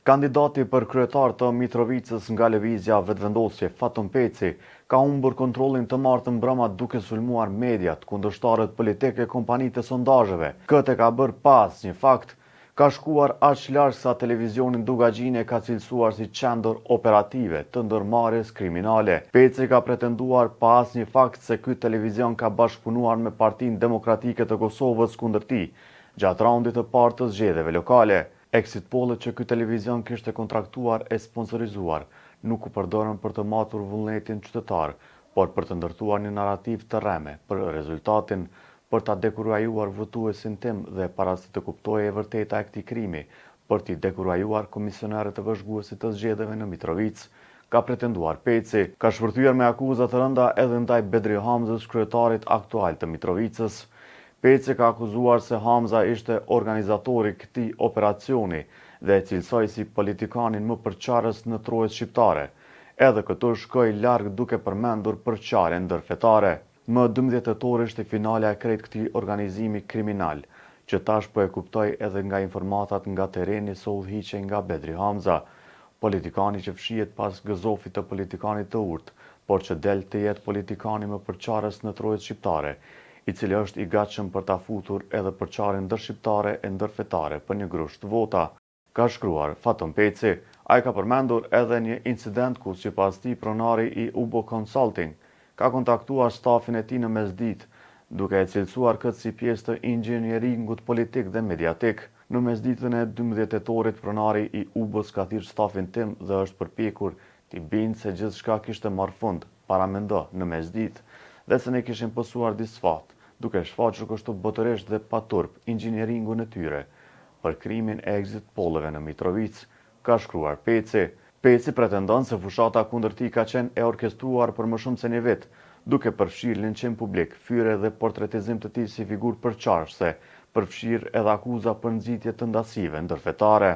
Kandidati për kryetar të Mitrovicës nga lëvizja vetëvendosje, Faton Peci, ka humbur kontrollin të martë mbrëma duke sulmuar mediat, kundërshtarët politike, kompanitë e sondazheve. Këtë ka bërë pas një fakt, ka shkuar aq larg sa televizionin Dugagjini ka cilësuar si qendër operative të ndërmarrjes kriminale. Peci ka pretenduar pas një fakt se ky televizion ka bashkëpunuar me Partinë Demokratike të Kosovës kundër tij, gjatë raundit të parë të zgjedhjeve lokale. Exit pollet që ky televizion kishte kontraktuar e sponsorizuar nuk u përdorën për të matur vullnetin qytetar, por për të ndërtuar një narrativ të rreme për rezultatin, për ta dekurajuar votuesin tim dhe para se të kuptojë e vërteta e këtij krimi, për t'i dekurajuar komisionerët e vëzhguesit të zgjedhjeve në Mitrovicë, ka pretenduar Peci. Ka shpërthyer me akuza të rënda edhe ndaj Bedri Hamzës, kryetarit aktual të Mitrovicës. Peci ka akuzuar se Hamza ishte organizatori këtij operacioni dhe e cilësoi si politikanin më përçarës në trojës shqiptare. Edhe këtu shkoi larg duke përmendur përçarje ndërfetare. Më 12 tetor ishte finala e krejt këtij organizimi kriminal, që tash po e kuptoi edhe nga informatat nga tereni se udhëhiqej nga Bedri Hamza, politikani që fshihet pas gëzofit të politikanit të urtë, por që del të jetë politikani më përçarës në trojës shqiptare, i cili është i gatshëm për ta futur edhe përçarjen ndërshqiptare e ndërfetare për një grusht vota, ka shkruar Faton Peci. Ai ka përmendur edhe një incident ku sipas tij pronari i UBO Consulting ka kontaktuar stafin e tij në mesditë, duke e cilësuar këtë si pjesë të inxhinieringut politik dhe mediatik. Në mesditën e 12 tetorit, pronari i UBO-s ka thirrë stafin tim dhe është përpjekur t'i bindë se gjithçka kishte marrë fund, paramendo në mesditë, dhe se ne kishim pësuar disfat, duke shfaqur kështu botërisht dhe paturp inxhinieringun e tyre për krimin e exit polleve në Mitrovicë, ka shkruar Peci. Peci pretendon se fushata kundër tij ka qenë e orkestruar për më shumë se një vit, duke përfshirë linçim publik, fyerje dhe portretizim të tij si figurë përçarëse, përfshirë edhe akuza për nxitje të ndasive ndërfetare.